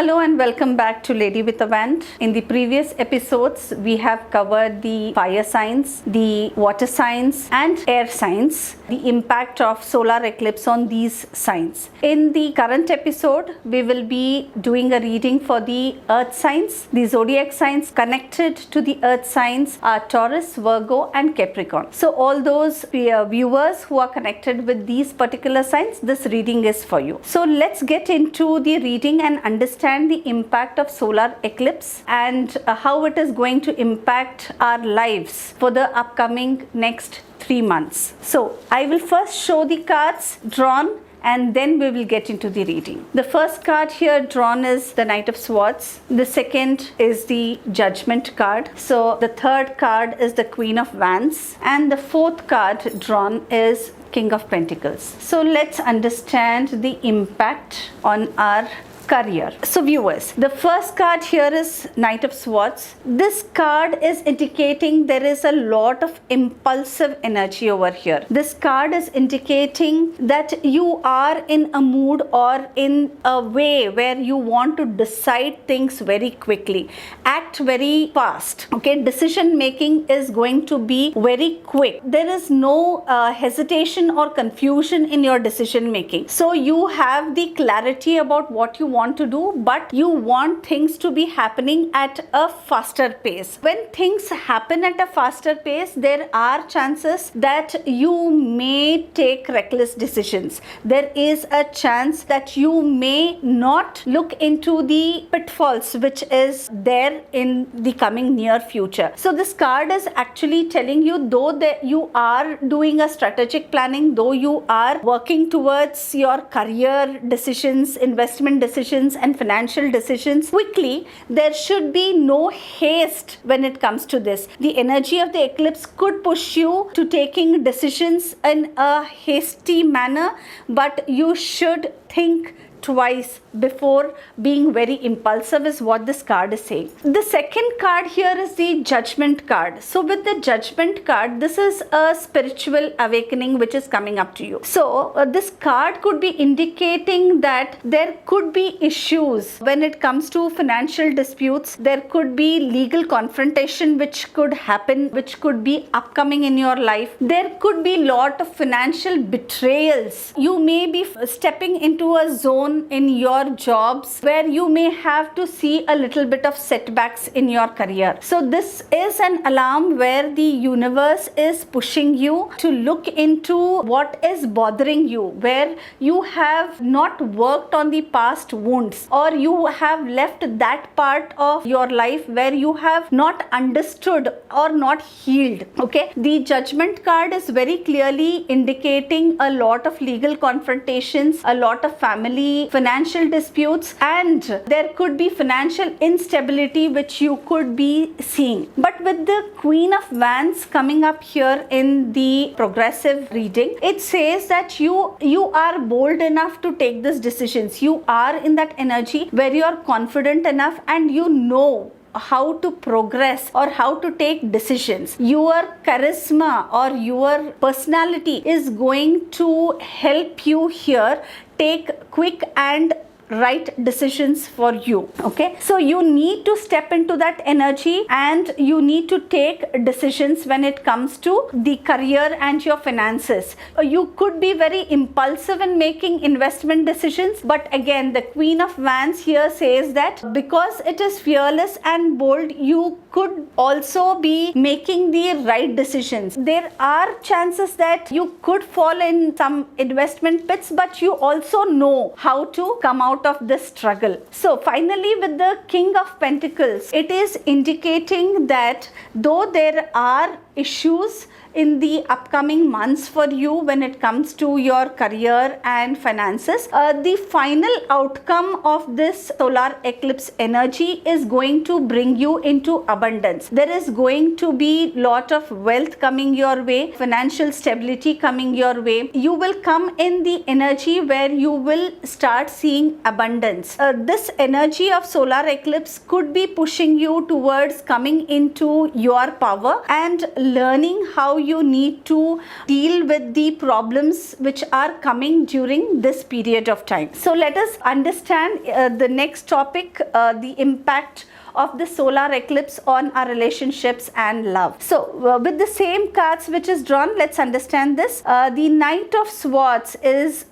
Hello and welcome back to Lady with a Wand. In the previous episodes, we have covered the fire signs, the water signs and air signs, the impact of solar eclipse on these signs. In the current episode, we will be doing a reading for the earth signs. The zodiac signs connected to the earth signs are Taurus, Virgo and Capricorn. So all those viewers who are connected with these particular signs, this reading is for you. So let's get into the reading and understand the impact of solar eclipse and how it is going to impact our lives for the upcoming next 3 months. So I will first show the cards drawn and then we will get into the reading. The first card here drawn is the Knight of Swords. The second is the Judgment card. So the third card is the Queen of Wands and the fourth card drawn is King of Pentacles. So let's understand the impact on our career. So viewers, the first card here is Knight of Swords. This card is indicating there is a lot of impulsive energy over here. This card is indicating that you are in a mood or in a way where you want to decide things very quickly, act very fast. Okay, decision making is going to be very quick. There is no hesitation or confusion in your decision making. So you have the clarity about what you want to do, but you want things to be happening at a faster pace. When things happen at a faster pace, there are chances that you may take reckless decisions. There is a chance that you may not look into the pitfalls which is there in the coming near future. So this card is actually telling you, though that you are doing a strategic planning, though you are working towards your career decisions, investment decisions and financial decisions quickly, there should be no haste when it comes to this. The energy of the eclipse could push you to taking decisions in a hasty manner, but you should think twice before being very impulsive is what this card is saying. The second card here is the Judgment card. So with the Judgment card, this is a spiritual awakening which is coming up to you. So this card could be indicating that there could be issues when it comes to financial disputes. There could be legal confrontation which could happen, which could be upcoming in your life. There could be lot of financial betrayals. You may be stepping into a zone in your jobs where you may have to see a little bit of setbacks in your career. So this is an alarm where the universe is pushing you to look into what is bothering you, where you have not worked on the past wounds, or you have left that part of your life where you have not understood or not healed. Okay, the Judgment card is very clearly indicating a lot of legal confrontations, a lot of family financial disputes, and there could be financial instability which you could be seeing. But with the Queen of Wands coming up here in the progressive reading, it says that you are bold enough to take these decisions. You are in that energy where you are confident enough and you know how to progress or how to take decisions. Your charisma or your personality is going to help you here take quick and right decisions for you. Okay, so you need to step into that energy and you need to take decisions when it comes to the career and your finances. You could be very impulsive in making investment decisions, but again the Queen of Wands here says that because it is fearless and bold, you could also be making the right decisions. There are chances that you could fall in some investment pits, but you also know how to come out of this struggle. So finally, with the King of Pentacles, it is indicating that though there are issues in the upcoming months for you when it comes to your career and finances, the final outcome of this solar eclipse energy is going to bring you into abundance. There is going to be lot of wealth coming your way, financial stability coming your way. You will come in the energy where you will start seeing abundance. This energy of solar eclipse could be pushing you towards coming into your power and learning how you need to deal with the problems which are coming during this period of time. So let us understand the next topic, the impact of the solar eclipse on our relationships and love. So with the same cards which is drawn, let's understand this. The Knight of Swords is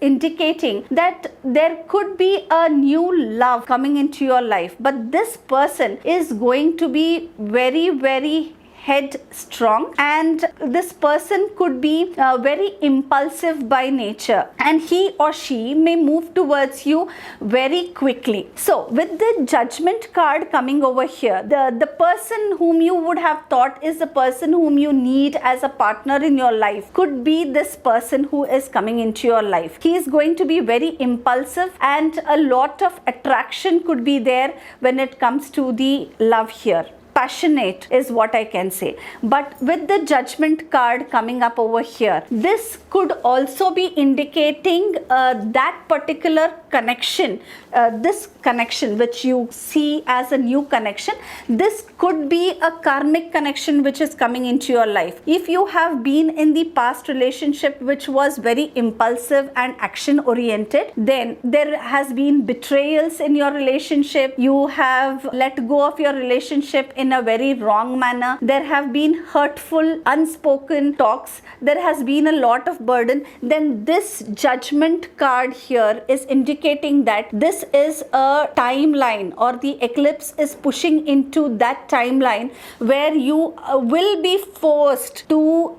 indicating that there could be a new love coming into your life, but this person is going to be very headstrong, and this person could be very impulsive by nature, and he or she may move towards you very quickly. So with the Judgment card coming over here, the person whom you would have thought is the person whom you need as a partner in your life could be this person who is coming into your life. He is going to be very impulsive, and a lot of attraction could be there when it comes to the love here. Passionate is what I can say. But with the Judgment card coming up over here, this could also be indicating that particular connection, this connection which you see as a new connection. This could be a karmic connection which is coming into your life. If you have been in the past relationship which was very impulsive and action oriented, then there has been betrayals in your relationship. You have let go of your relationship in a very wrong manner. There have been hurtful, unspoken talks. There has been a lot of burden. Then this Judgment card here is indicating that this is a timeline, or the eclipse is pushing into that timeline where you will be forced to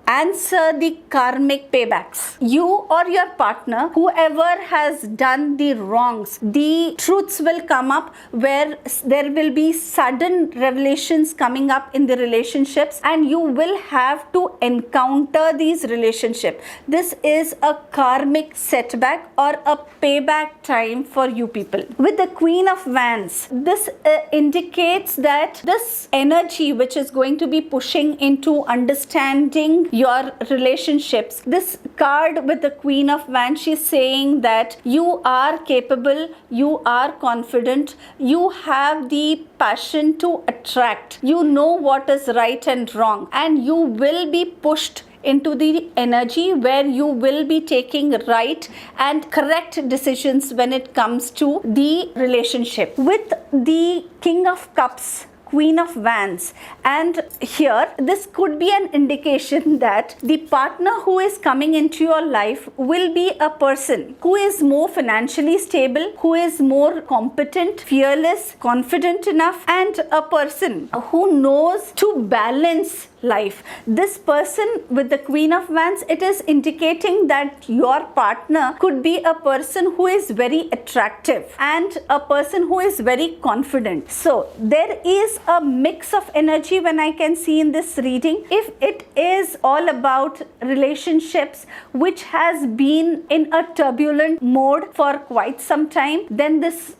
answer the karmic paybacks. You or your partner, whoever has done the wrongs, the truths will come up where there will be sudden revelations coming up in the relationships, and you will have to encounter these relationships. This is a karmic setback or a payback time for you people. With the Queen of Wands, this indicates that this energy which is going to be pushing into understanding your relationships. This card with the Queen of Wands, she's saying that you are capable, you are confident, you have the passion to attract, you know what is right and wrong, and you will be pushed into the energy where you will be taking right and correct decisions when it comes to the relationship. With the King of Cups, Queen of Wands, and here this could be an indication that the partner who is coming into your life will be a person who is more financially stable, who is more competent, fearless, confident enough, and a person who knows to balance life. This person with the Queen of Wands, it is indicating that your partner could be a person who is very attractive and a person who is very confident. So there is a mix of energy when I can see in this reading. If it is all about relationships which has been in a turbulent mode for quite some time, then this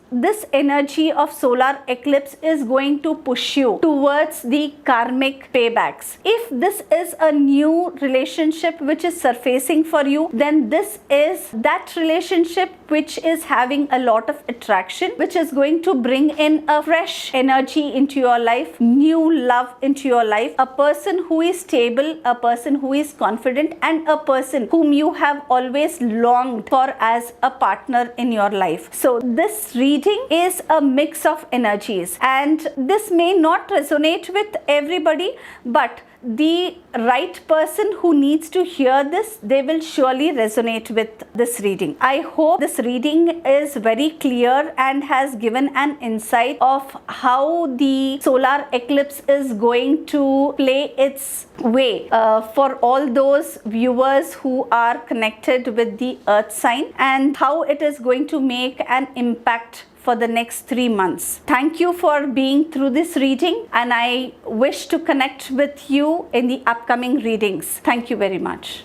energy of solar eclipse is going to push you towards the karmic paybacks. If this is a new relationship which is surfacing for you, then this is that relationship which is having a lot of attraction, which is going to bring in a fresh energy into your life, new love into your life, a person who is stable, a person who is confident, and a person whom you have always longed for as a partner in your life. So this reading is a mix of energies, and this may not resonate with everybody, but the right person who needs to hear this, they will surely resonate with this reading. I hope this reading is very clear and has given an insight of how the solar eclipse is going to play its way for all those viewers who are connected with the earth sign, and how it is going to make an impact for the next 3 months. Thank you for being through this reading, and I wish to connect with you in the upcoming readings. Thank you very much.